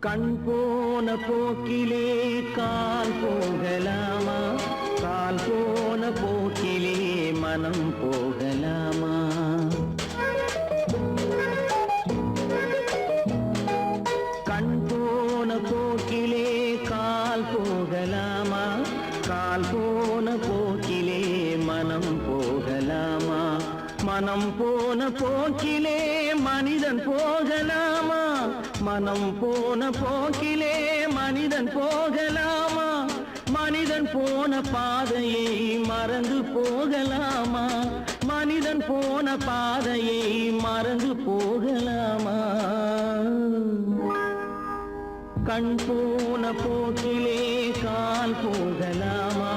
கண் போன போக்கிலே கால் போகலாமா, கால் போன போக்கிலே மனம் போகலாமா? கண் போன போக்கிலே கால் போகலாமா, கால் போன போக்கிலே மனம் போகலாமா? மனம் போன போக்கிலே மனிதன் போகலாமா, மனம் போன போக்கிலே மனிதன் போகலாமா? மனிதன் போன பாதையை மறந்து போகலாமா, மனிதன் போன பாதையை மறந்து போகலாமா? கண் போன போக்கிலே கால் போகலாமா,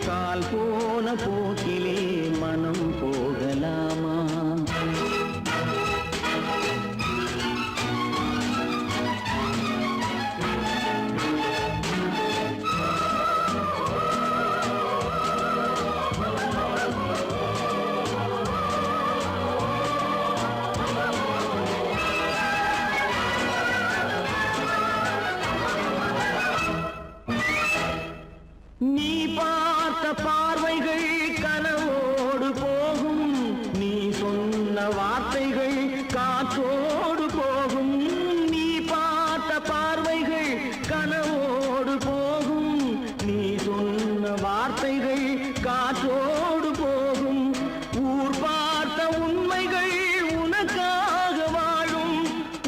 கால் போன போக்கிலே மனம் போகலாமா? நீ பார்த்த பார்வைகள் கனவோடு போகும், நீ சொன்ன வார்த்தைகள் காற்றோடு போகும். நீ பார்த்த பார்வைகள் கனவோடு போகும், நீ சொன்ன வார்த்தைகள் காற்றோடு போகும். ஊர் பார்த்த உண்மைகள் உனக்காக வாழும்,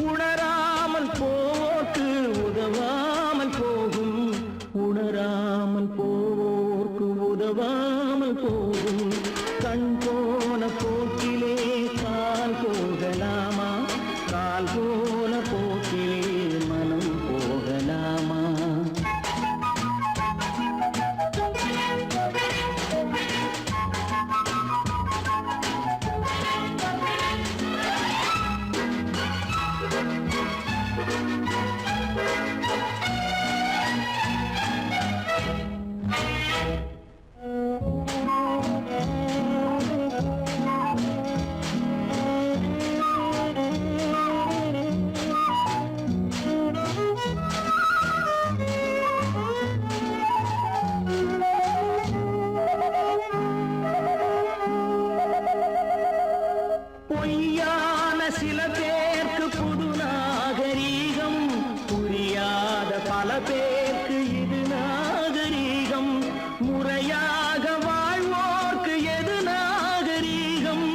உணராமல் போக்கு உதவாமல் போகும், உணராமல் போவோர்க்கு உதவாமல் போகும். கண் போன போக்கிலே கால் போகலாமா, கால் போன போக்கிலே மனம் போகலாமா? பொய்யான சில பேருக்கு புது நாகரீகம், புரியாத பல பேருக்கு இது நாகரீகம். முறையாக வாழ்வோர்க்கு எது நாகரீகம்?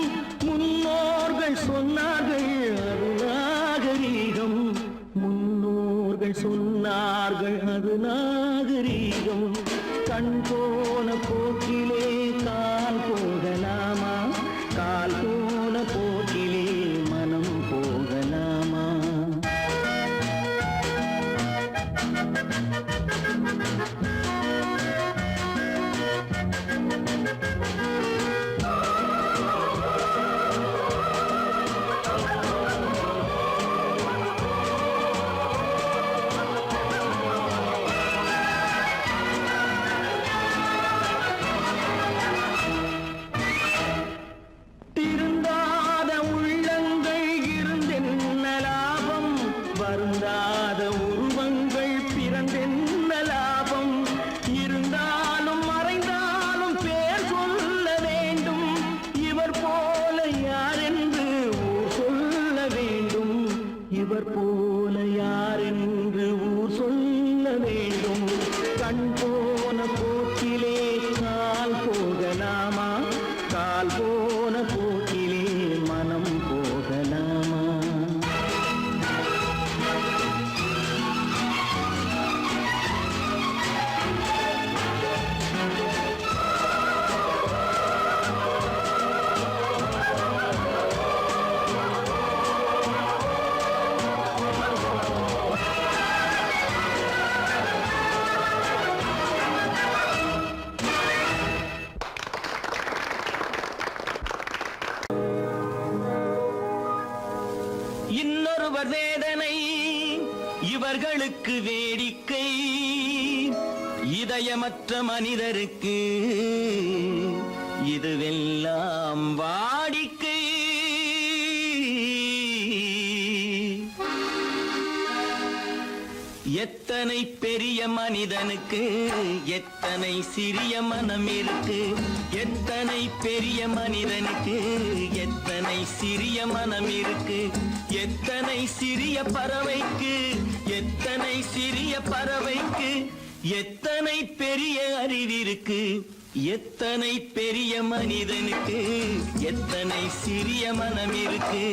முன்னோர்கள் சொன்னார்கள் அது நாகரீகம், முன்னோர்கள் சொன்னார்கள் அது நாகரீகம். கண் போன போக்கிலே கால் போகலாமா, கால் போன போக்கிலே மனம் போகலாமா? திருந்தாத உள்ளங்கள் இருந்தென்ன லாபம், வருந்தாத உருவங்கள் பிறந்தென்ன லாபம்? இருந்தாலும் மறைந்தாலும் பேர் சொல்ல வேண்டும், இவர் போல யாரென்று ஊர் சொல்ல வேண்டும், இவர் போல யாரென்று ஊர் சொல்ல இவர்களுக்கு வேடிக்கை, இதயமற்ற மனிதருக்கு இதுவெல்லாம் வாடிக்கை. எத்தனை பெரிய மனிதனுக்கு எத்தனை சிறிய மனம் இருக்கு, எத்தனை பெரிய மனிதனுக்கு எத்தனை சிறிய மனம் இருக்கு, எத்தனை சிறிய பறவைக்கு எத்தனை சிறிய பறவைக்கு எத்தனை பெரிய அறிவிருக்கு, எத்தனை பெரிய மனிதனுக்கு எத்தனை சிறிய மனம் இருக்கு.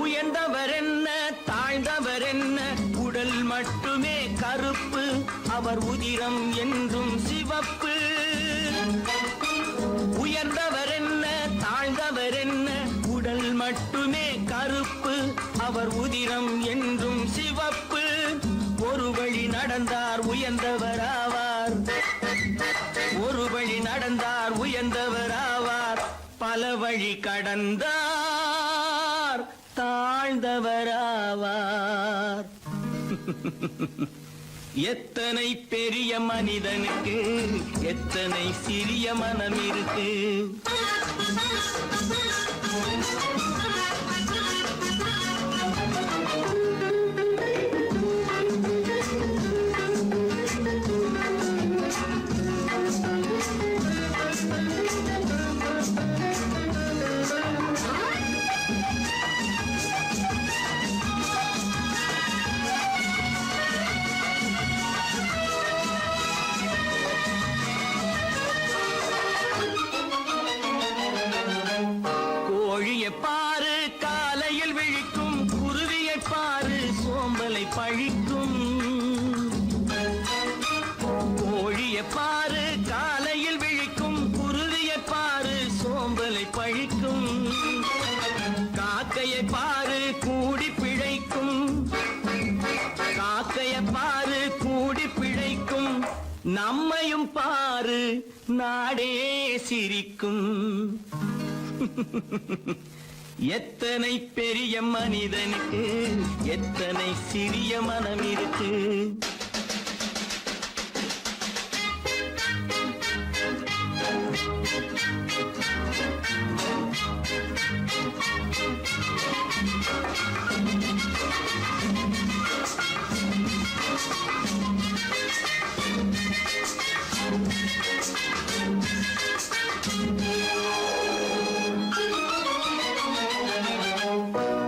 உயர்ந்தவர் என்ன தாழ்ந்தவர் என்ன, உடல் மட்டுமே கருப்பு, அவர் உதிரம் என்றும் சிவப்பு. உயர்ந்தவர் என்ன தாழ்ந்தவர் என்ன, உடல் மட்டுமே கருப்பு, அவர் உதிரம் என்றும் சிவப்பு. ஒரு வழி நடந்தார் உயர்ந்தவர் ஆவார், ஒரு வழி நடந்தார் உயர்ந்தவர் ஆவார், பல வழி கடந்தார் தாழ்ந்தவர் ஆவார். எத்தனை பெரிய மனிதனுக்கு எத்தனை சிறிய மனம் இருக்கு. பாரு காலையில் விழிக்கும், குருவியை பாரு சோம்பலை பழிக்கும். கோழியை பாரு காலையில் விழிக்கும், குருவியை பாரு சோம்பலை பழிக்கும். காக்கையை பாரு கூடி பிழைக்கும், காக்கையை பாரு கூடி பிழைக்கும். நம்மையும் பாரு நாடே சிரிக்கும். எத்தனை பெரிய மனிதனுக்கு எத்தனை சிறிய மனம் இருக்கு.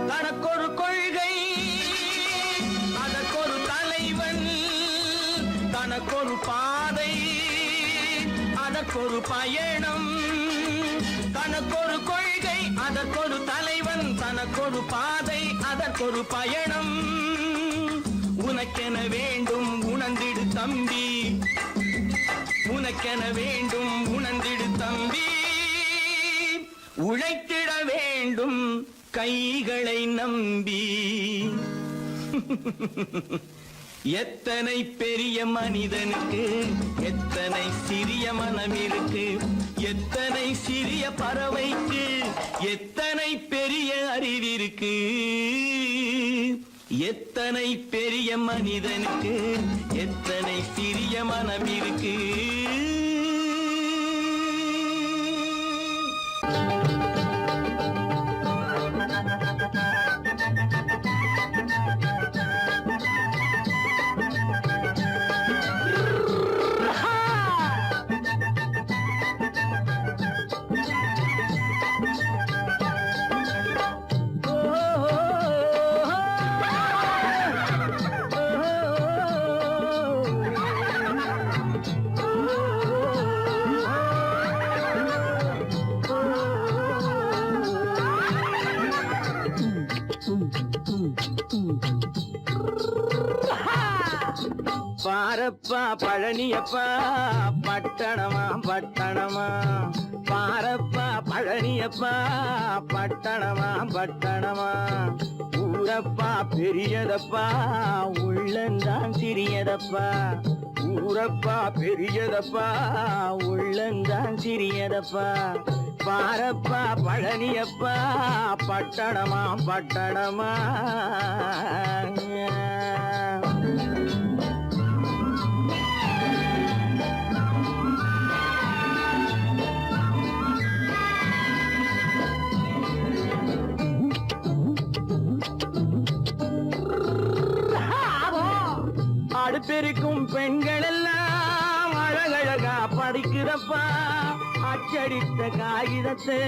தனக்கொரு கொள்கை அதற்கொரு தலைவன், தனக்கொரு பாதை அதற்கொரு பயணம். தனக்கொரு கொள்கை அதற்கொரு தலைவன், தனக்கொரு பாதை அதற்கொரு பயணம். உனக்கென வேண்டும் உணர்ந்திடு தம்பி, உனக்கென வேண்டும் உணர்ந்திடு தம்பி. உழைத்திட வேண்டும் கைகளை நம்பி. எத்தனை பெரிய மனிதனுக்கு எத்தனை சிறிய மனம் இருக்கு, எத்தனை சிறிய பறவைக்கு எத்தனை பெரிய அறிவிருக்கு, எத்தனை பெரிய மனிதனுக்கு எத்தனை சிறிய மனம் இருக்கு. பாரப்பா பழனியப்பா பட்டணமா பட்டணமா பாரப்பா பழனியப்பா பட்டணமா பட்டணமா ஊரப்பா பெரியதப்பா உள்ளந்தான் சிறியதப்பா ஊரப்பா பெரியதப்பா உள்ளந்தான் சிறியதப்பா பாரப்பா பழனியப்பா பட்டணமா பட்டணமா அடுப்பெருக்கும் பெண்கள் எல்லாம் அழகழகா படிக்கிறப்பா அச்சடித்த காகிதத்தை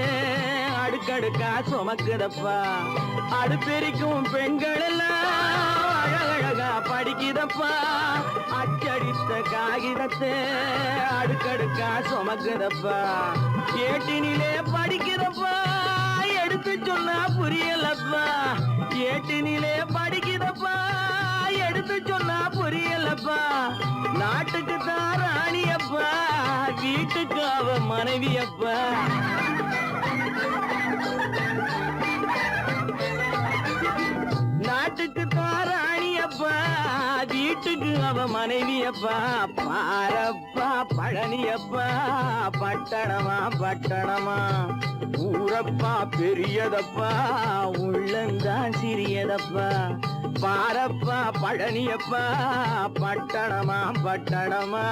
அடுக்கடுக்கா சுமக்குதப்பா அடுப்பெருக்கும் பெண்கள் எல்லாம் அழகழகா படிக்கிறப்பா அச்சடித்த காகிதத்தை அடுக்கடுக்கா சுமக்குதப்பா ஏட்டினிலே படிக்கிறப்பா எடுத்து சொன்னா புரியலப்பா ஏட்டினிலே படிக்கிறப்பா எடுத்து சொன்னா புரியலப்பா நாட்டுக்கு தான் ராணியப்பா வீட்டுக்கு அவ மனைவியப்பா நாட்டுக்கு தான் ராணியப்பா வீட்டுக்கு அவ மனைவியப்பா பாரப்பா பழனியப்பா பட்டணமா பட்டணமா ஊரப்பா பெரியதப்பா உள்ளந்தான் சிறியதப்பா பாரப்பா பழனியப்பா பட்டணமா பட்டணமா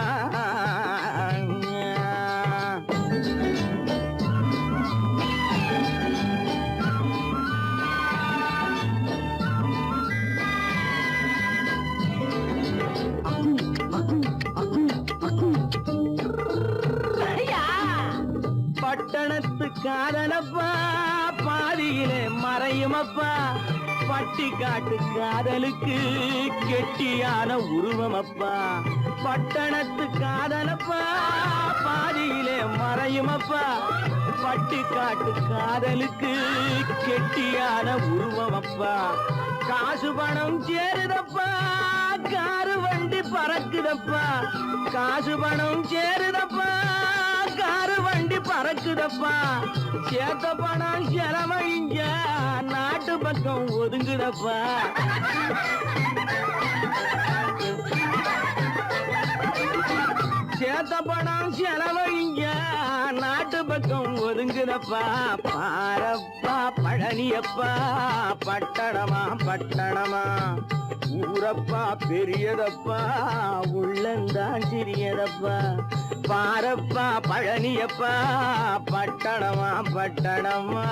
பட்டணத்து காதலப்பா பாதியிலே மறையுமப்பா பட்டி காட்டு காதலுக்கு கெட்டியான உருவமப்பா பட்டணத்து காதலப்பா பாதியிலே மறையுமப்பா பட்டி காட்டு காதலுக்கு கெட்டியான உருவமப்பா காசு பணம் சேருதப்பா காரு வண்டி பறக்குதப்பா காசு பணம் சேருதப்பா காரு வண்டி பறக்குதப்பா சேத்த பணம் செலவழிஞ்ச நாட்டு பக்கம் ஒதுங்குதப்பா சேத்த பணம் செலவழிஞ்ச நாட்டு பக்கம் ஒதுங்குதப்பா பாரப்பா பழனியப்பா பட்டணமா பட்டணமா ஊரப்பா பெரியதப்பா உள்ளந்தான் சிறியதப்பா பாரப்பா பழனியப்பா பட்டணமா பட்டணமா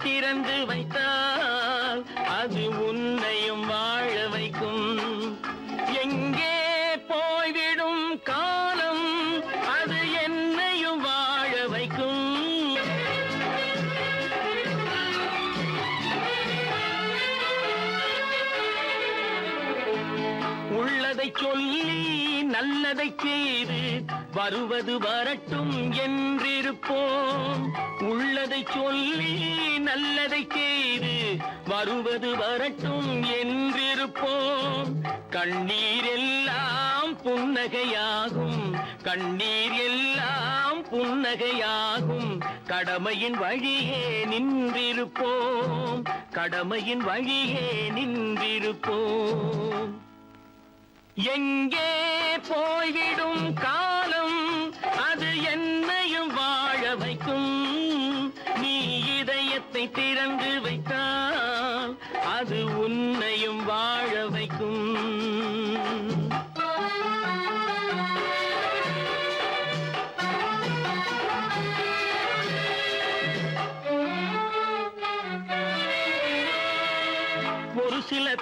திறந்து வைத்தால் அது உன்னையும் வாழ வைக்கும் எங்கே போய்விடும் காலம் அது என்னையும் வாழ வைக்கும் உள்ளதை சொல்லி நல்லதை செய்து வருவது வரட்டும் என்றிருப்போம் உள்ளதை சொல்லி நல்லதை செய்து வருவது வரட்டும் என்றிருப்போம் கண்ணீர் எல்லாம் புன்னகையாகும் கண்ணீர் எல்லாம் புன்னகையாகும் கடமையின் வழியே நின்றிருப்போம் கடமையின் வழியே நின்றிருப்போம் எங்கே போய்விடும் காலம் அது என்னையும் வாழ வைக்கும் நீ இதயத்தை திறந்து வைத்தால் அது உன்னையும் வாழ வைக்கும்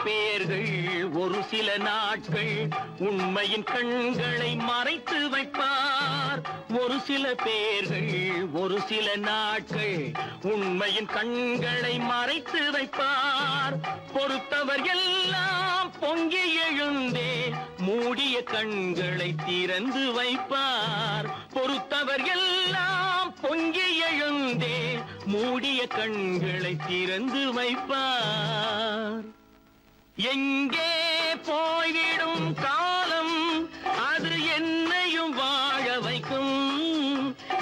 பேர்கள் ஒரு சில நாட்கள் உண்மையின் கண்களை மறைத்து வைப்பார். ஒரு சில பேர்கள் ஒரு சில நாட்கள் உண்மையின் கண்களை மறைத்து வைப்பார். பொறுத்தவர் எல்லாம் பொங்கி எழுந்தே மூடிய கண்களை திறந்து வைப்பார். பொறுத்தவர் எல்லாம் பொங்கி எழுந்தே மூடிய கண்களை திறந்து வைப்பார். எங்கே போய்விடும் காலம் அது என்னையும் வாழ வைக்கும்.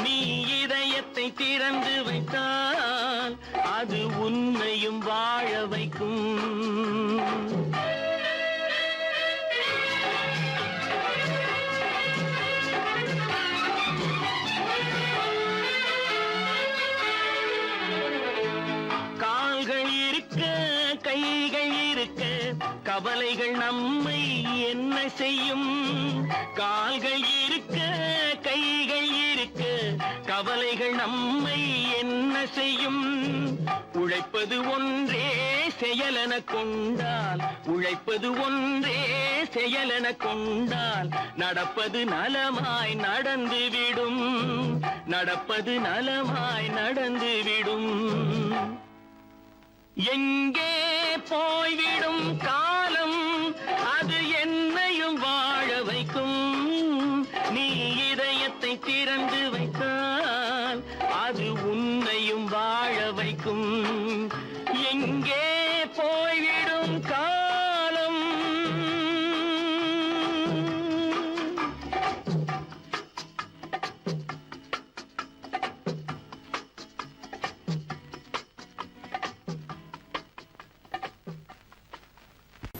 நீ இதயத்தை திறந்து வைத்தால் அது உன்னையும் வாழ வைக்கும். கால்கள் இருக்க கைகள் இருக்க கவலைகள் நம்மை என்ன செய்யும். கால்கள் இருக்க கைகள் இருக்க கவலைகள் நம்மை என்ன செய்யும். உழைப்பது ஒன்றே செயலென கொண்டால் உழைப்பது ஒன்றே செயலென கொண்டால் நடப்பது நலமாய் நடந்துவிடும். நடப்பது நலமாய் நடந்துவிடும். எங்கே போய்விடும் காலம் அது என்னையும் வாழ வைக்கும். நீ இதயத்தை திறந்து வைத்தால் அது உன்னையும் வாழ வைக்கும். எங்கே போய்விடும் காலம்.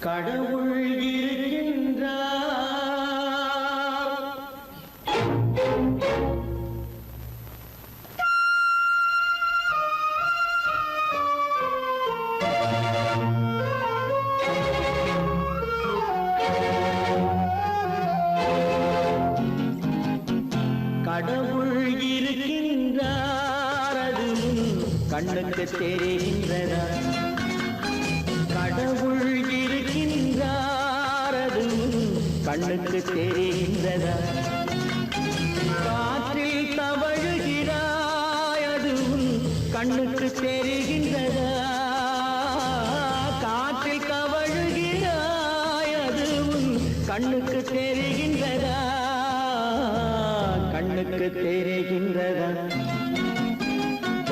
கடவுள் இருக்கின்றார். கடவுள் இருக்கின்றார் அது கண்ணுக்கு தெரிகின்றதா. கடவுள் இருக்கின்றார் அது கண்ணுக்கு தெரிகின்றதா. காற்றில் தவழுகிறாய் அது கண்ணுக்கு தெரிகின்றதா. காற்றில் தவழுகிறாய் அது கண்ணுக்கு தெரிகின்றதா. கண்ணுக்கு தெரிகின்றதா.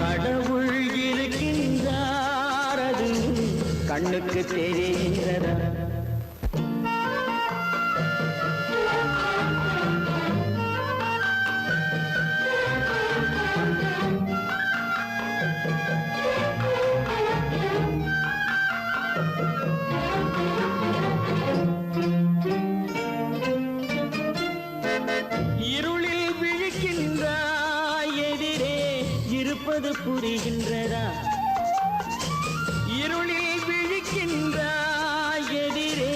கடவுள் இருக்கின்றார் அது கண்ணுக்கு தெரிகின்றதா. இருளில் விழிக்கின்றாய் எதிரே இருப்பது புரிகின்றதா. இருளில் விழிக்கின்றாய் எதிரே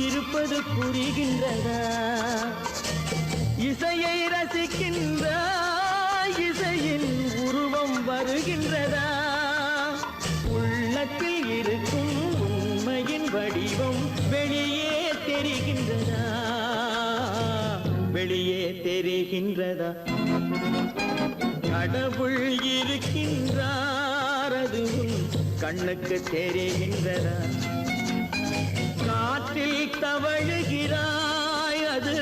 இருப்பது புரிகின்றதா. இசையை ரசிக்கின்றாய் இசையின் உருவம் வருகின்றதா. உள்ளத்தில் இருக்கும் உண்மையின் வடிவம் வெளியே தெரிகின்றதா. வெளியே தெரிகின்றதா. கடவுள் இருக்கின்றார் அது கண்ணுக்கு தெரிகின்றதா. காற்றில் தவழுகிறாய் அது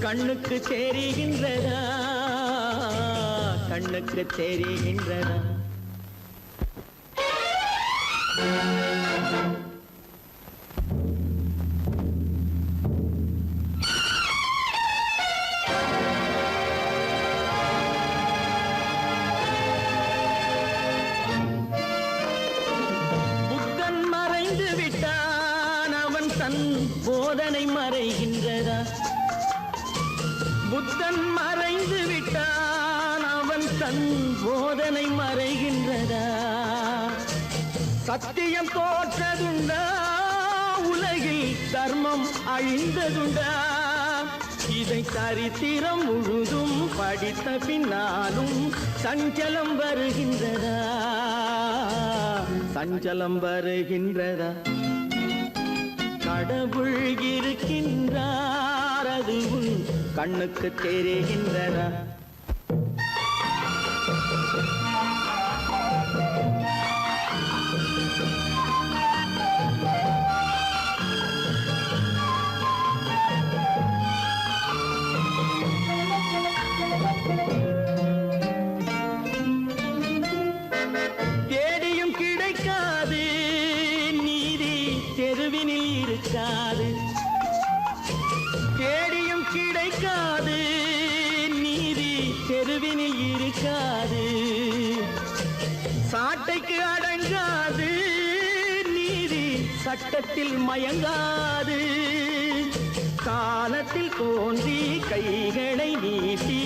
கண்ணுக்கு தெரிகின்றதா. கண்ணுக்கு தெரிகின்றதா. புத்தன் மறைந்து விட்டான் அவன் தன் போதனை மறைகின்றதா. புத்தன் மறைந்து விட்டான் அவன் தன் போதனை மறைகின்றதா. சத்தியம் தோற்றதுண்டா உலகில் தர்மம் அழிந்ததுண்டா. இதை சரித்திரம் முழுதும் படித்த பின்னாலும் சஞ்சலம் வருகின்றதா. சஞ்சலம் வருகின்றதா. கடவுள் இருக்கின்றார் அது உன் கண்ணுக்கு தெரிகின்றதா? தேடியும் கிடைக்காது நீதி தெருவினில் இருக்காது. தேடியும் கிடைக்காது நீதி தெருவினில் இருக்காது. சாட்டைக்கு அடங்காது நீதி சட்டத்தில் மயங்காது. காலத்தில் தோன்றி கைகளை நீட்டி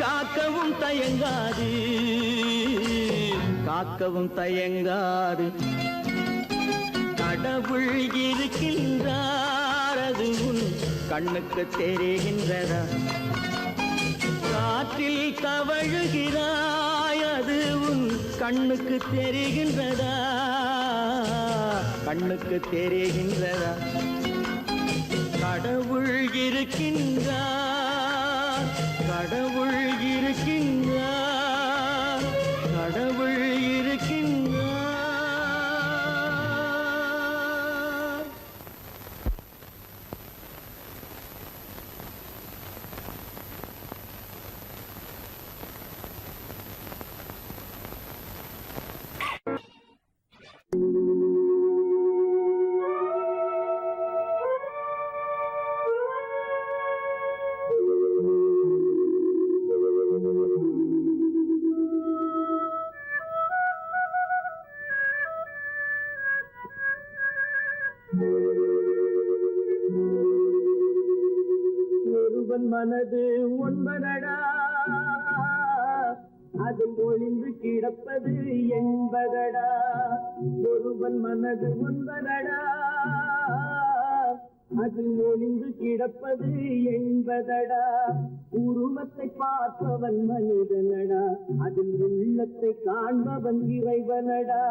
காக்கவும் தயங்காது, காக்கவும் தயங்காது. கடவுள் இருக்கின்றார் அது உன் கண்ணுக்கு தெரிகின்றதா? காற்றில் தவழுகிறாய் அது உன் கண்ணுக்கு தெரிகின்றதா? கண்ணுக்கு தெரிகின்றதா? கடவுள் இருக்கின்றார், கடவுள் இருக்கின்றார், கடவுள் இருக்கின்றார். ஒருவன் மனது ஒன்பதடா, அதில் ஒளிந்து கிடப்பது என்பதடா. ஒருவன் மனது ஒன்பதடா, அதில் ஒளிந்து கிடப்பது என்பதடா. உருவத்தை பார்ப்பவன் மனிதனடா, அதில் உள்ளத்தை காண்பவன் இறைவனடா.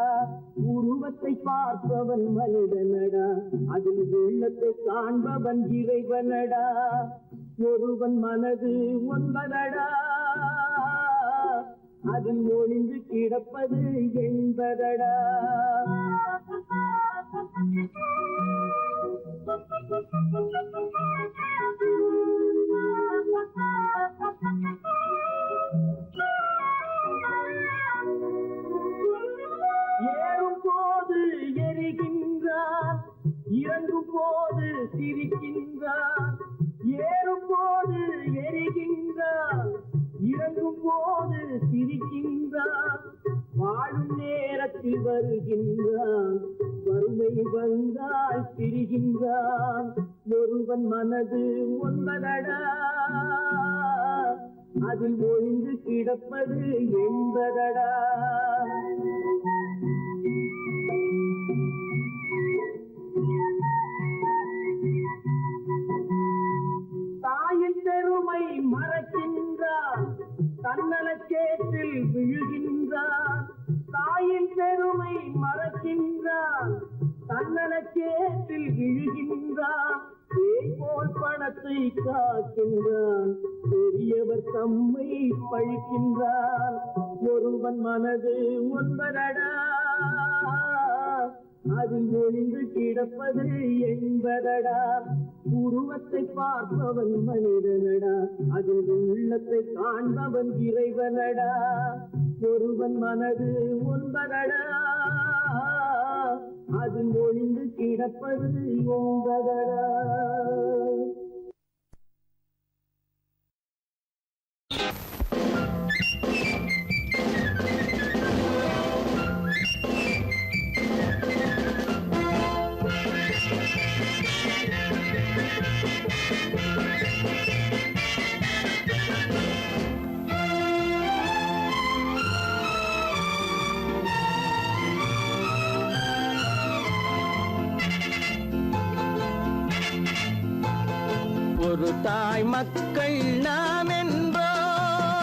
உருவத்தை பார்ப்பவன் மனிதனடா, அதில் உள்ளத்தை காண்பவன் இறைவனடா. ஒருவன் மனது ஒன்பதடா, அதில் ஒளிந்து கிடப்பது என்பதடா. ஏறும் போது எரிகின்றான், இறங்கும் போது சிரிக்கின்றான். ஏறும் போது எரிகின்றான், இறங்கும் போது சிரிக்கின்றான். வாழும் நேரத்தில் வருகின்றான், வறுமை வந்தால் பிரிகின்றான். ஒருவன் மனது ஒன்பதடா, அதில் ஒளிந்து கிடப்பது என்பதடா. தாயின் பெருமை மறக்கின்றான், தன்னலச்சேற்றில் விழுகின்றான். தாயின் பெருமை மறக்கின்றான், தன்னலச்சேற்றில் விழுகின்றான். போல் பணத்தை காக்கின்றான், பெரியவர் தம்மை பழிக்கின்றான். ஒருவன் மனது ஒன்பதடா, அதில் ஒளிந்து கிடப்பது என்பதடா. உருவத்தை பார்ப்பவன் மனிதனடா, அதில் உள்ளத்தை காண்பவன் இறைவனடா. ஒருவன் மனது ஒன்பதடா, அதில் ஒளிந்து கிடப்பது என்பதடா. ஒரு தாய் மக்கள் நாம் என்போம்,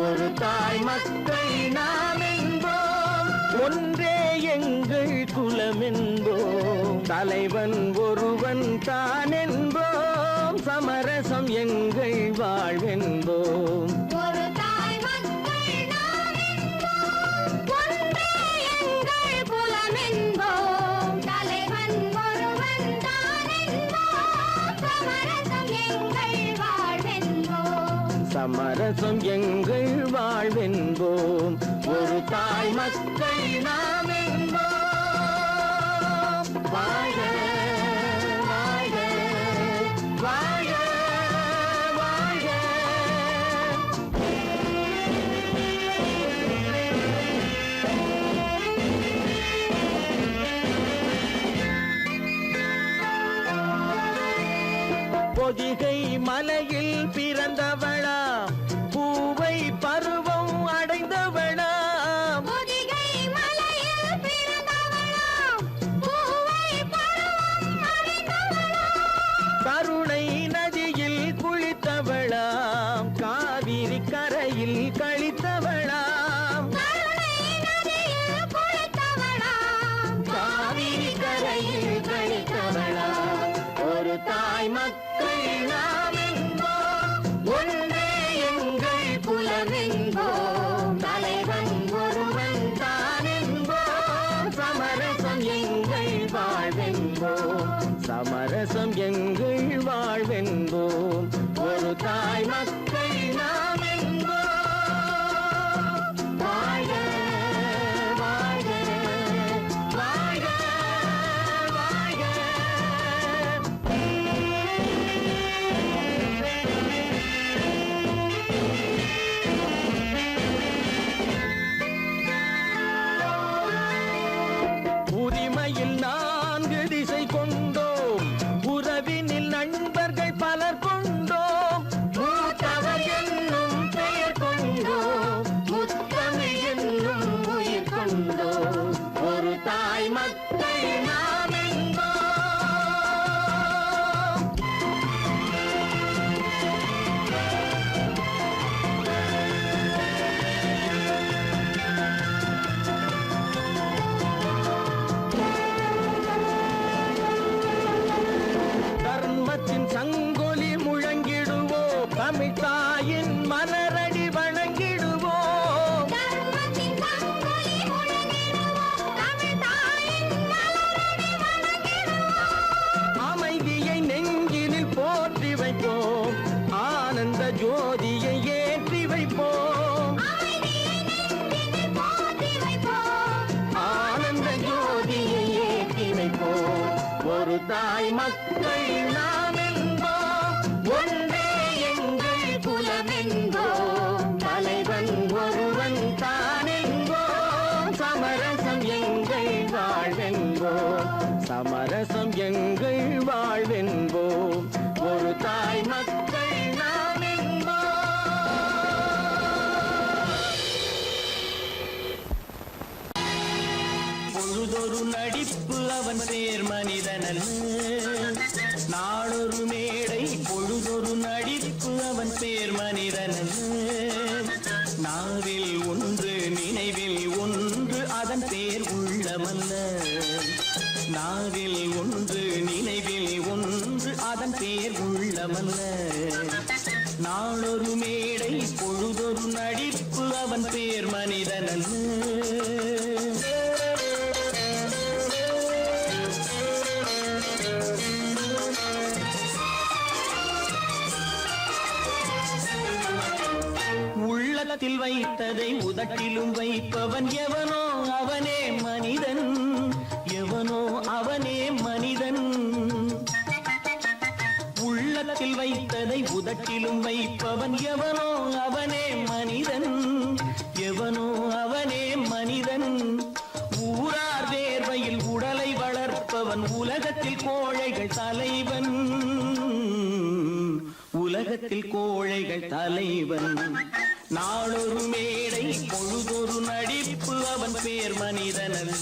ஒரு தாய் மக்கள் நாம் என்போம், ஒன்றே எங்கள் குலம் என்போம். தலைவன் ஒருவன் தான் என்போம், சமரசம் எங்கள் வாழ்வென்போம். ஒரு தாய் மக்கள் நாம் என்போம், ஒன்றே எங்கள் குலம் என்போம். தலைவன் ஒருவன் தான் என்போம், சமரசம் எங்கள் வாழ்வென்போம். சமரசம் எங்கள் வாழ்வென்போம். ஒரு தாய் மக்கள் நாம் என்போம். வாழ்க வாழ்க வாழ்க வாழ்க. பொதிகை மலையில் பிறந்தவளா, பூவை பருவம் அடைந்தவளா, பொதிகை மலையில் பிறந்தவளாம், பூவை பருவம் அடைந்தவளாம். கருணை நதியில் குளித்தவளாம், காவிரி கரையில் கழித்தவளாம், கருணை நதியில் குளித்தவளாம், காவிரி கரையில் கழித்தவளாம். ஒரு தாய் மக்கள் நாம் என்போம், ஒன்றே எங்கள் குலம் என்போம். தலைவன் ஒருவன் தான் என்போம், சமரசம் எங்கள் வாழ்வென்போம். சமரசம் எங்கள் வாழ்வென்போம். ஒரு தாய் மக்கள் நாம் என்போம். வாழ்க வாழ்க வாழ்க வாழ்க. உரிமையில் 4 திசை கொண்டோம், உறவினில் நண்பர்கள் பலர் கொண்டோம். மூத்தவர் என்னும் பெயர் கொண்டோம், முத்தமிழ் என்னும் உயிர் கொண்டோம். ஒரு தாய் மக்கள் நாம் என்போம். தர்மத்தின் சங்கொலி முழங்கிடுவோம், தமிழ் தாயின் மலரடி வணங்கிடுவோம். தர்மத்தின் சங்கொலி முழங்கிடுவோம், தமிழ் தாயின் மலரடி வணங்கிடுவோம். அமைதியை நெஞ்சினில் போற்றி வைப்போம், ஆனந்த ஜோதியை ஏற்றி வைப்போம். அமைதியை நெஞ்சினில் போற்றி வைப்போம், ஆனந்த ஜோதியை ஏற்றி வைப்போம். ஒரு தாய் மக்கள் நாம் என்போம், ஒன்றே எங்கள் குலம் என்போம். தலைவன் ஒருவன் தான் என்போம், சமரசம் எங்கள் வாழ்வென்போம். சமரசம் எங்கள் வாழ்வென்போம். ஒரு தாய் மக்கள் நாம் என்போம். பொழுதொரு நடிப்பு அவன் சேர் மனிதனல்ல, நாளொரு மேடை பொழுதொரு நடிப்பு அவன் சேர் மனிதனல்ல. நாவில் ஒன்று நினைவில் ஒன்று அதன் பேர் உள்ளமல்ல. நாவில் ஒன்று நினைவில் ஒன்று அதன் பேர் உள்ளமல்ல. நாளொரு மேடை பொழுதொரு நடிப்பு அவன் பேர் மனிதனல்ல. உள்ளத்தில் வைத்ததை உதட்டிலும் வைப்பவன் எவனோ அவனே மனிதன், எவனோ அவனே மனிதன். உள்ளத்தில் வைத்ததை உதட்டிலும் வைப்பவன் எவனோ அவனே மனிதன், எவனோ அவனே மனிதன். ஊரார் வேர்வையில் உடலை வளர்ப்பவன் உலகத்தில் கோழைகள் தலைவன், உலகத்தில் கோழைகள் தலைவன். நாளொரு மேடை பொழுதொரு நடிப்பு அவன் பேர் மனிதனல்ல.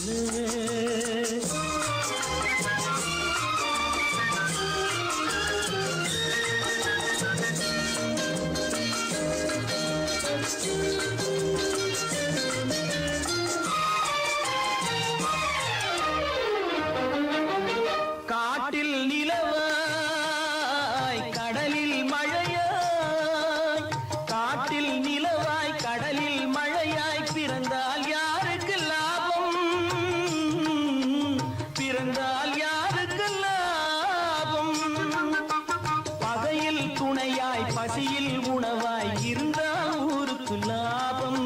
நாவில் உணவாய் இருந்தால் ஊருக்கு லாபம்,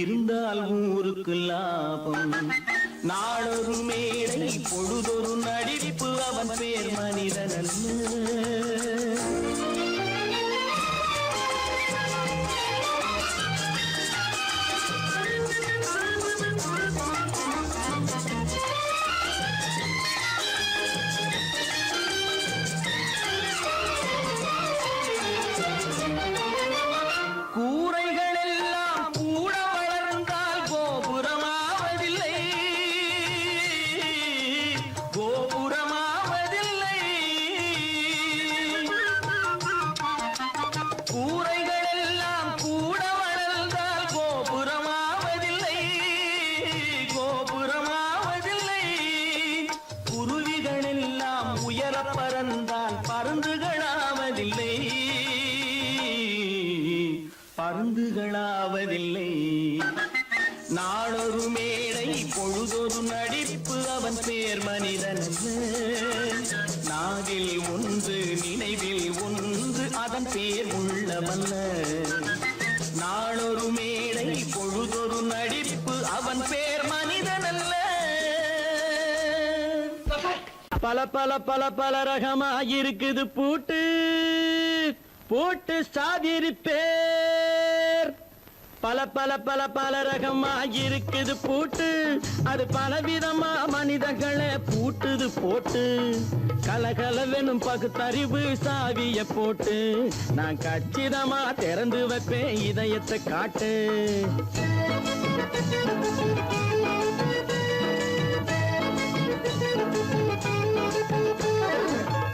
இருந்தால் ஊருக்கு லாபம். நாளொரு மேடை பொழுதொரு நடிப்பு அவன் பேர் மனிதனல்ல. பறந்தால் பருந்துகளாவதில்லை, பருந்துகளாவதில்லை. நாளொரு மேடை பொழுதொரு நடிப்பு அவன் பேர் மனிதனல்ல. நாவில் ஒன்று நினைவில் ஒன்று அதன் பேர் உள்ளவல்ல. நாளொரு மேடை பொழுதொரு நடிப்பு அவன் பேர் மனிதனல்ல. பல பல பல பல ரகமா இருக்குது பூட்டு, பூட்டு சாதிரி பேர். பல பல பல பல ரகமா இருக்குது பூட்டு, அது பலவிதமா மனிதர்களை பூட்டுது போட்டு. கலகலவெனும் பகுத்தறிவு சாவிய போட்டு, நான் கச்சிதமா திறந்து வைப்பேன் இதயத்தை காட்டு.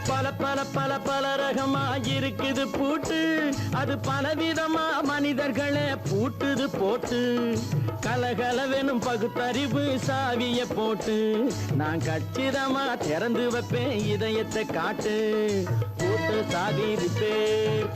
பல பல பல பல ரகமா இருக்குது பூட்டு, அது பலவிதமா மனிதர்களை பூட்டுது போட்டு. கலகலவெனும் பகுத்தறிவு சாவிய போட்டு, நான் கச்சிதமா திறந்து வைப்பேன் இதயத்தை காட்டு. பூட்டு சாதிரி பேர்.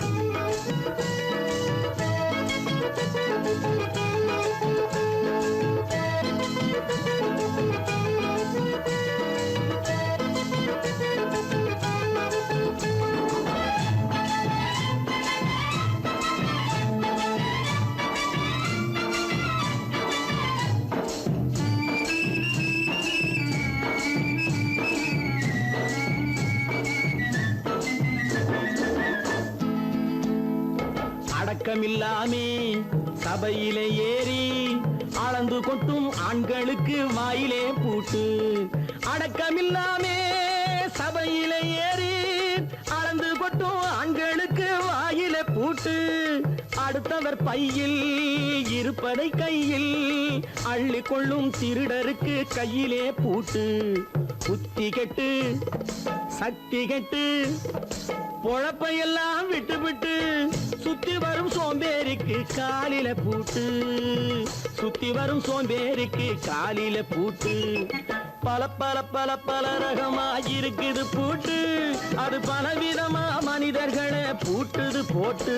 அடக்கமில்லாமே சபையிலே ஏறி அளந்து கொட்டும் ஆண்களுக்கு வாயிலே பூட்டு. அடக்கமில்லாமே சபையிலே ஏறி அளந்து கொட்டும் ஆண்களுக்கு வாயிலே பூட்டு. அடுத்தவர் பையில் இருப்பதை கையில் அள்ளி கொள்ளும் திருடருக்கு கையிலே பூட்டு. புத்தி கெட்டு சக்தி கெட்டு பொழப்பையெல்லாம் விட்டு விட்டு சுத்தி வரும் சோம்பேறிக்கு காலில பூட்டு, சுத்தி வரும் சோம்பேறிக்கு காலில பூட்டு. பல பல பல பல ரகமா இருக்குது பூட்டு, அது பலவிதமா மனிதர்களை பூட்டுது போட்டு.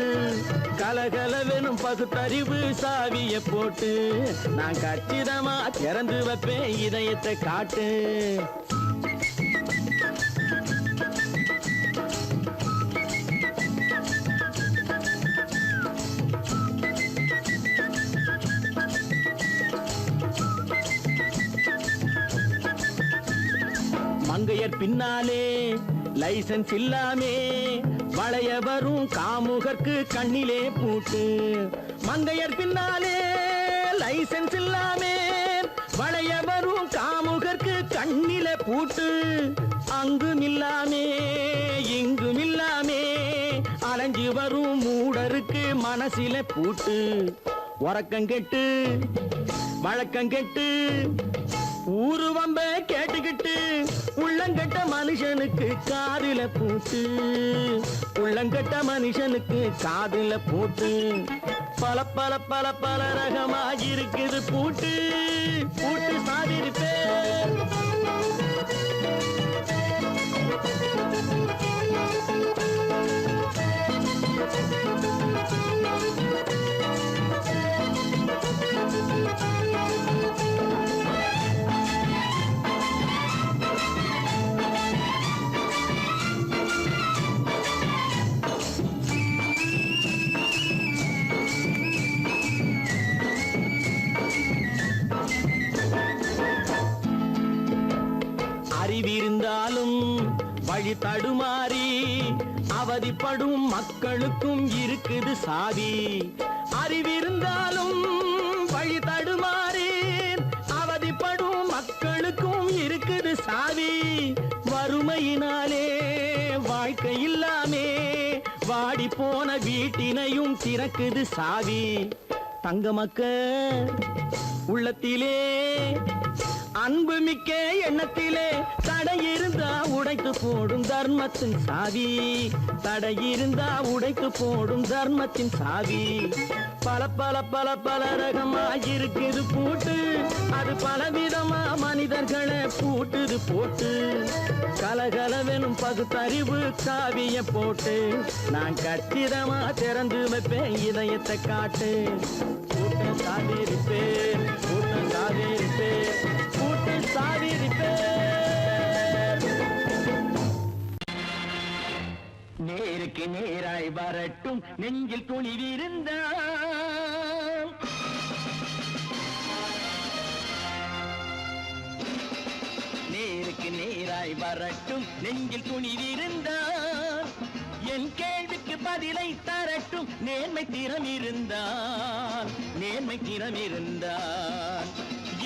கலகலவெனும் பகுத்தறிவு சாவிய போட்டு, நான் கச்சிதமா திறந்து வைப்பேன் இதயத்தை காட்டு. மங்கையர் பின்னாலே லைசன்ஸ் இல்லாமே வளைய வரும் காமுகர்க்கு கண்ணிலே பூட்டு. மங்கையர் பின்னாலே லைசன்ஸ் இல்லாமே வளைய வரும் காமுகர்க்கு கண்ணிலே பூட்டு. அங்கும் இல்லாமே இங்கும் இல்லாமே அலைஞ்சு வரும் மூடருக்கு மனசில பூட்டு. உறக்கங்கெட்டு வழக்கங்கெட்டு ஊரு வம்ப கேட்டுக்கிட்டு உள்ளங்கட்ட மனுஷனுக்கு காதில பூட்டு, உள்ளங்கட்ட மனுஷனுக்கு காதில பூட்டு. பல பல பல பல ரகமா இருக்குது பூட்டு, பூட்டு சாதிரி பேர். வழி தடுமாறி அவதிப்படும் மக்களுக்கும் இருக்குது சாவி. அறிவிருந்தாலும் வழி தடுமாறி அவதிப்படும் மக்களுக்கும் இருக்குது சாவி. வறுமையினாலே வாழ்க்கை இல்லாமே வாடி போன வீட்டினையும் திறக்குது சாவி. தங்க மக்க உள்ளத்திலே அன்பு மிக்க எண்ணத்திலே தடை இருந்தா உடைத்து போடும் தர்மத்தின் சாவி. தடை இருந்தா உடைத்து போடும் தர்மத்தின் சாவி. பல பல பல பல ரகமா இருக்குது பூட்டு, அது பலவிதமா மனிதர்களை பூட்டுது போட்டு. கலகலவெனும் பகுத்தறிவு சாவிய போட்டு நான் கச்சிதமா திறந்து வைப்பேன் இதயத்தை காட்டு. பூட்டு சாவி ரிப்பேர், பூட்டு சாவி ரிப்பேர், பூட்டு சாவி ரிப்பேர். நேருக்கு நேராய் வரட்டும் நெஞ்சில் துணிவிருந்தால், நேருக்கு நேராய் வரட்டும் நெஞ்சில் துணிவிருந்தால், என் கேள்விக்கு பதிலை தரட்டும் நேர்மை திறம் இருந்தால். நேர்மை திறம் இருந்தால்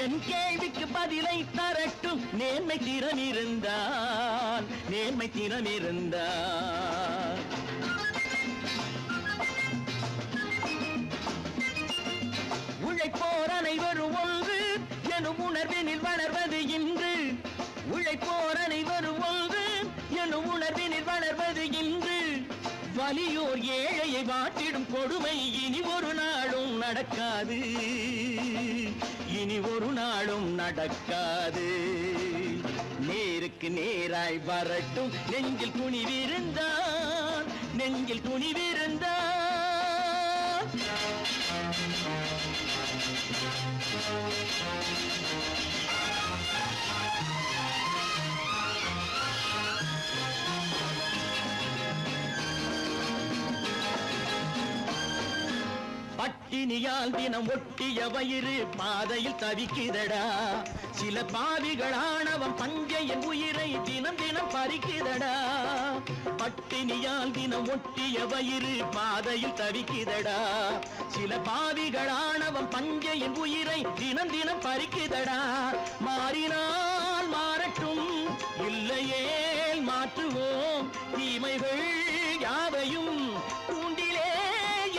என் கேள்விக்கு பதிலை தரட்டும் நேர்மை திறம் இருந்தால். நேர்மை திறம் இருந்தால் உழைப்போர் அனைவரும் ஒன்று எனும் உணர்வினில் வளர்வது இன்று. உழைப்போர் அனைவரும் ஒன்று எனும் உணர்வினில் வளர்வது இன்று. வலியோர் ஏழையை வாட்டிடும் கொடுமை இனி ஒரு நாளும் நடக்காது. இனி ஒரு நாளும் நடக்காது. நேருக்கு நேராய் வரட்டும் நெஞ்சில் துணிவிருந்தால், நெஞ்சில் துணிவிருந்தால். பட்டினியால் தினம் ஒட்டிய வயிறு பாதையில் தவிக்குதடா. சில பாவிகளானவன் பஞ்சையின் உயிரை தினம் தினம் பறிக்குதடா. பட்டினியால் தினம் ஒட்டிய வயிறு பாதையில் தவிக்குதடா. சில பாவிகளானவன் பஞ்சையின் உயிரை தினம் தினம் பறிக்குதடா. மாறினால் மாறட்டும், இல்லையே மாற்றுவோம். தீமைகள் யாவையும் தூண்டிலே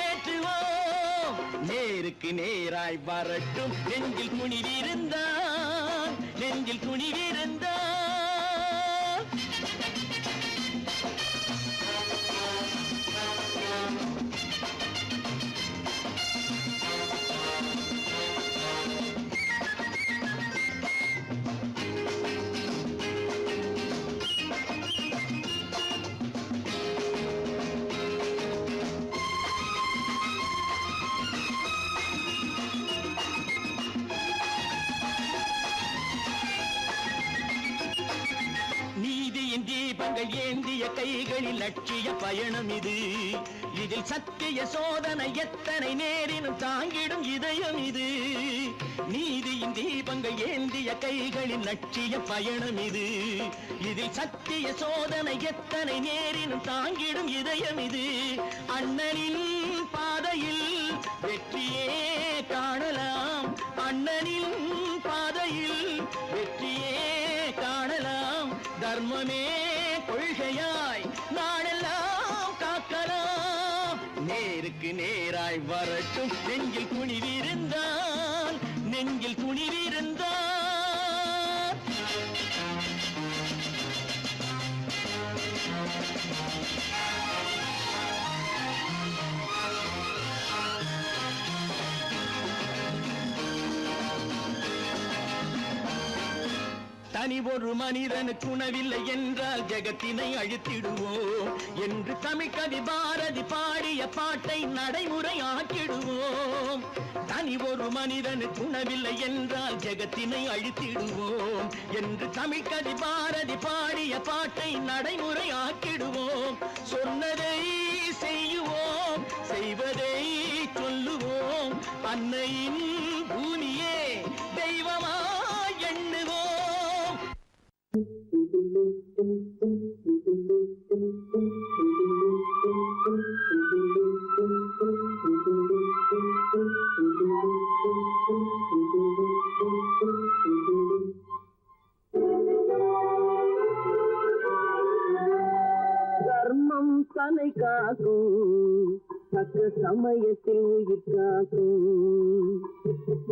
ஏற்றுவோம். நேருக்கு நேராய் வரட்டும் நெஞ்சில் துணிவிருந்தால், நெஞ்சில் துணிவிருந்தால். தீபங்கள் ஏந்திய கைகளில் லட்சிய பயணம் இது. இதில் சத்திய சோதனை எத்தனை நேரினும் தாங்கிடும் இதயம் இது. நீதியின் தீபங்கள் ஏந்திய கைகளில் லட்சிய பயணம் இது. இதில் சத்திய சோதனை எத்தனை நேரினும் தாங்கிடும் இதயம் இது. அண்ணனின் பாதையில் வெற்றியே காணலாம். அண்ணனின் பாதையில் வெற்றியே காணலாம். தர்மமே கொள்கையாய் நாடெல்லாம் காக்கலாம். நேருக்கு நேராய் வரட்டும் நெஞ்சில் துணிவிருந்தால், நெஞ்சில் துணிவிருந்தால். தனி ஒரு மனிதனுக்கு உணவில்லை என்றால் ஜெகத்தினை அழித்திடுவோம் என்று தமிழ் கவி பாரதி பாடிய பாட்டை நடைமுறை ஆக்கிடுவோம். தனி ஒரு மனிதனுக்கு உணவில்லை என்றால் ஜெகத்தினை அழித்திடுவோம் என்று தமிழ் கவி பாரதி பாடிய பாட்டை நடைமுறை ஆக்கிடுவோம். சொன்னதை செய்யுவோம், செய்வதை சொல்லுவோம். அன்னையின் பூமியே தெய்வமா எண்ணுவோம். காக்கும் தக்க சமயத்தில் உயிர் காக்கும்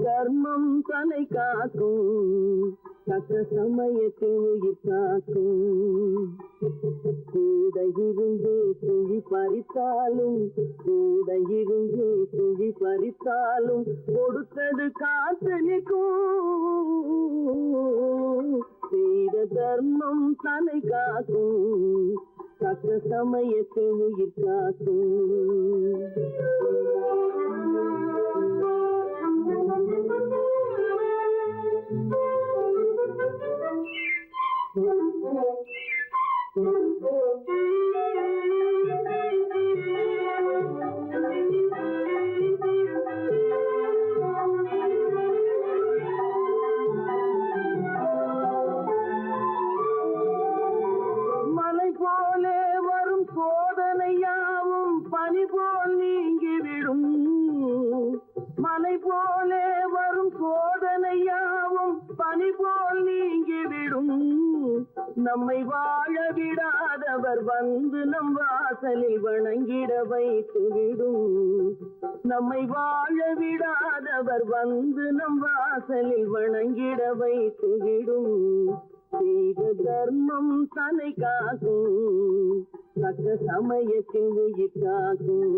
தர்மம் தன்னை காக்கும் தக்க சமயத்தில் உயிர் காக்கும் கூட இருந்து குழி பறித்தாலும் கூட இருந்து குழி பறித்தாலும் கொடுத்தது காத்து நிற்கும் செய்த தர்மம் தன்னை காக்கும் தக்க சமயத்தில் உயிர் காக்கும் மலை போலே வரும் சோதனையாவும் பனி போல் நீங்கிவிடும் மலை போலே வரும் சோதனையாவும் பனி போல் நீங்கிவிடும் நம்மை வாழ விடாதவர் வந்து நம் வாசலில் வணங்கிட வைத்துவிடும் நம்மை வாழ விடாதவர் வந்து நம் வாசலில் வணங்கிட வைத்துவிடும் செய்த தர்மம் தன்னை காக்கும் தக்க சமயத்தில் உயிர் காக்கும்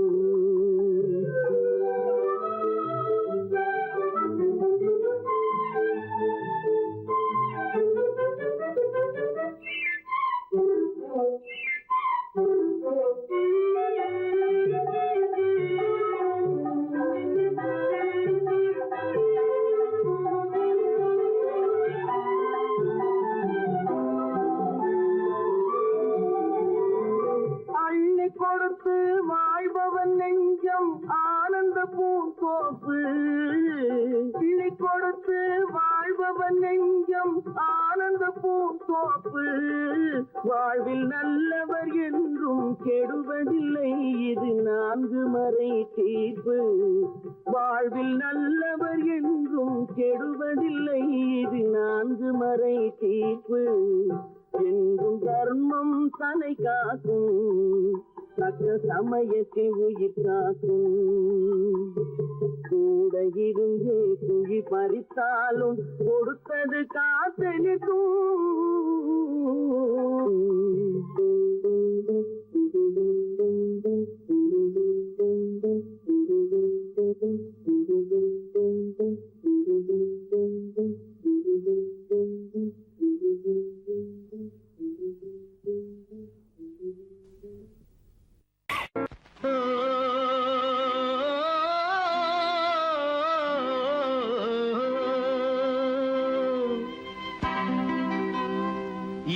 அள்ளி கொடுத்து வாழ்பவன் நெஞ்சம் ஆனந்த பூந்தோப்பு அள்ளி கொடுத்து வாழ்பவன் நெஞ்சம் ஆனந்த பூந்தோப்பு வாழ்வில் நல்லவர் என்றும் கெடுவதில்லை இது 4 மறை தீர்ப்பு வாழ்வில் நல்லவர் என்றும் கெடுவதில்லை இது 4 மறை தீர்ப்பு என்றும் தர்மம் தன்னை காக்கும் தக்க சமயத்தில் உயிர் காக்கும் கூட இருந்து குழி பறித்தாலும் கொடுத்தது காத்து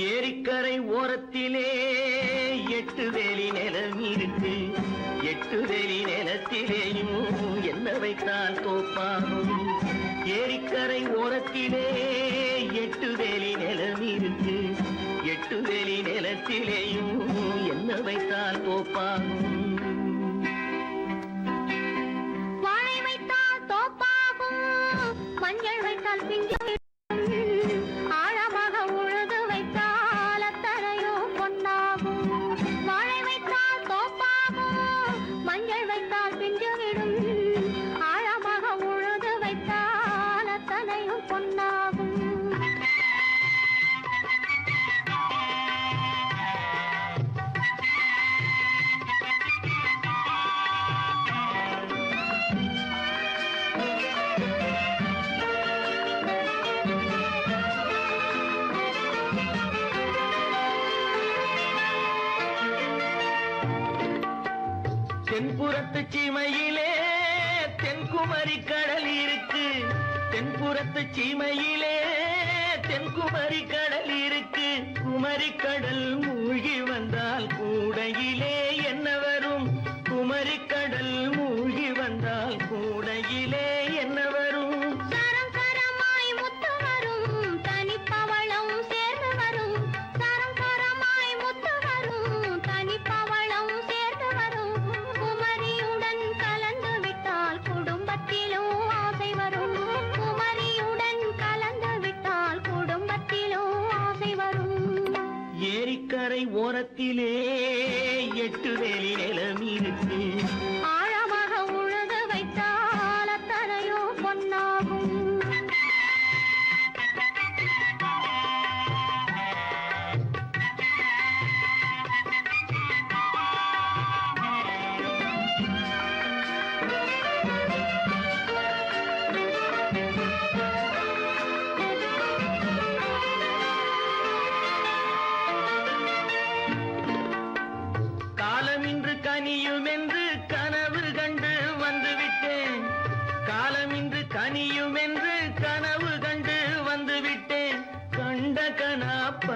ஏரிக்கரை ஓரத்திலே 8 வேலி நிலம் இருக்கு 8 வேலி நிலத்திலேயும் என்ன வைத்தால் தோப்பாகும் ஏரிக்கரை ஓரத்திலே 8 வேலி நிலம் இருக்கு 8 வேலி நிலத்திலேயும் என்ன வைத்தால் தோப்பாகும் வாழை வைத்தால் தோப்பாகும் மஞ்சள் வைத்தால் பிஞ்சு ஆழமாக உழுது வைத்தால் அத்தனையோ பொன்னாகும் வாழை வைத்தால் தோப்பாகும் மஞ்சள் வைத்தால் பிஞ்சு விடும் ஆழமாக உழுது வைத்தால் அத்தனையோ பொன்னாகும் தென்புறத்து சீமையிலே தென்குமரி கடல் இருக்கு தென்புறத்து சீமையிலே தென்குமரி கடல் இருக்கு குமரி கடல் மூழ்கி வந்தால் கூடையிலே என்ன வரும் குமரி கடல் மூழ்கி வந்தால் கூடையிலே என்ன வரும் சரம் சரமாய் முத்து வரும் தனிப்பவளம் சேர்ந்து வரும் சரம் சரமாய் முத்து வரும் தனிப்பவளம் சேர்ந்து வரும் குமரியுடன் கலந்து விட்டால் குடும்பத்திலும் ஆசை வரும் குமரியுடன் கலந்து விட்டால் குடும்பத்திலும் ஆசை வரும் ஏரிக்கரை ஓரத்திலே 8 வேலி நிலம்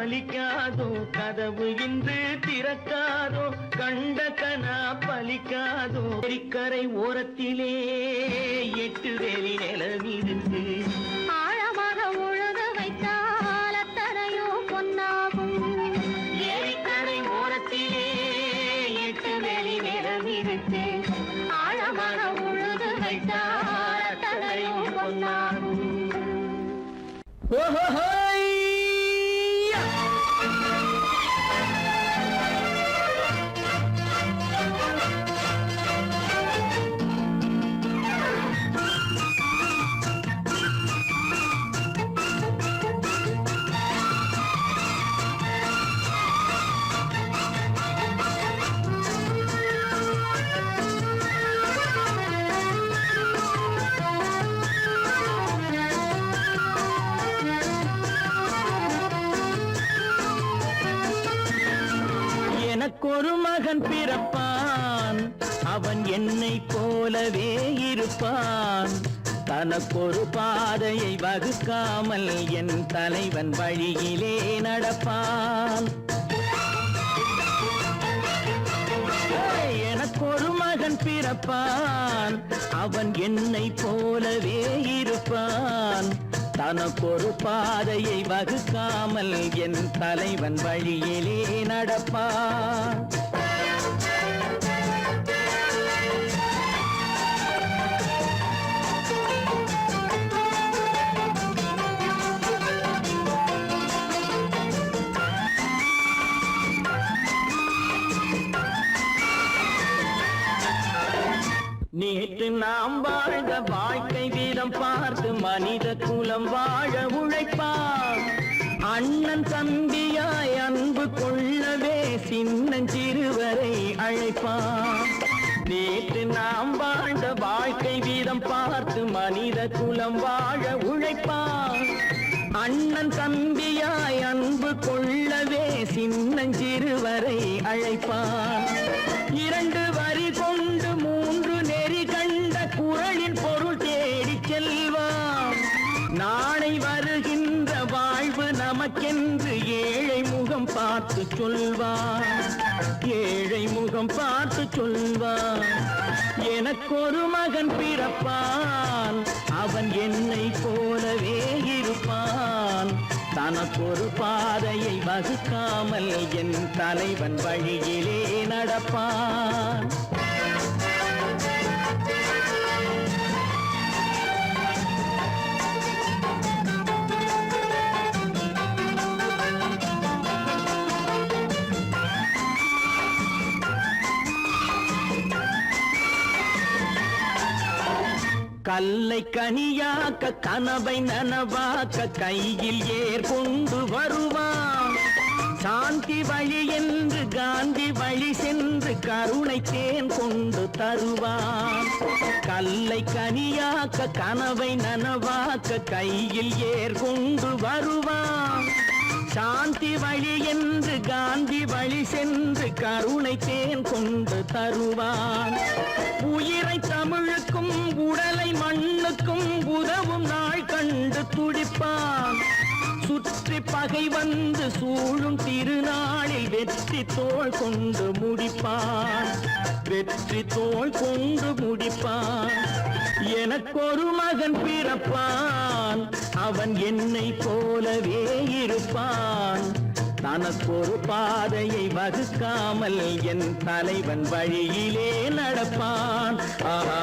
பலிக்காதோ கதவு இன்று திறக்காதோ கண்ட கனா பலிக்காதோ கரை ஓரத்திலே 8 வேலி நிலவிருக்கு ஆழமாக உழுது வைத்தால் அத்தனையோ பொன்னாகும் ஏரிக்கரை ஓரத்திலே 8 வேலி நிலவிருக்கு ஆழமாக உழுது வைத்தால் அத்தனையோ பொன்னாகும் எனக்கொரு மகன் பிறப்பான் அவன் என்னை போலவே இருப்பான் தனக்கொரு பாதையை வகுக்காமல் என் தலைவன் வழியிலே நடப்பான் எனக்கொரு மகன் பிறப்பான் அவன் என்னை போலவே இருப்பான் தனக்கொரு பாதையை வகுக்காமல் என் தலைவன் வழியிலே நடப்பான் நேற்று நாம் வாழ்ந்த வாழ்க்கை வீதம் பார்த்து மனித குலம் வாழ உழைப்பான் அண்ணன் தம்பியாய் அன்பு கொள்ளவே சின்னஞ்சிறுவரை அழைப்பான் நேற்று நாம் வாழ்ந்த வாழ்க்கை வீதம் பார்த்து மனித குலம் வாழ உழைப்பான் அண்ணன் தம்பியாய் அன்பு கொள்ளவே சின்னஞ்சிறுவரை அழைப்பான் 2 வரி கொண்டு 3 நெறி கண்ட குறளின் பொருள் தேடி செல்வான் நாளை வருகின்ற வாழ்வு நமக்கென்று ஏழை முகம் பார்த்து சொல்வான் ஏழை முகம் பார்த்து சொல்வான் எனக்கொரு மகன் பிறப்பான் அவன் என்னை போலவே இருப்பான் தனக்கொரு பாதையை வகுக்காமல் என் தலைவன் வழியிலே நடப்பான் கல்லை கனியாக்க கனவை நனவாக்க கையில் ஏற்கொண்டு வருவான் சாந்தி வழி என்று காந்தி வழி சென்று கருணை தேன் கொண்டு தருவான் கல்லை கனியாக்க கனவை நனவாக்க கையில் ஏற்கொண்டு வருவான் சாந்தி வழி என்று காந்தி வழி சென்று கருணை தேன் கொண்டு தருவான் உயிரை தமிழுக்கும் உடலை மண்ணுக்கும் உதவும் நாள் கண்டு துடிப்பான் சுற்றி பகை வந்து சூழும் திருநாளில் வெற்றி தோள் கொண்டு முடிப்பான் வெற்றி தோள் கொண்டு முடிப்பான் எனக்கொரு மகன் பிறப்பான் அவன் என்னை போலவே இருப்பான் தனக்கொரு பாதையை வகுக்காமல் என் தலைவன் வழியிலே நடப்பான் ஆஹா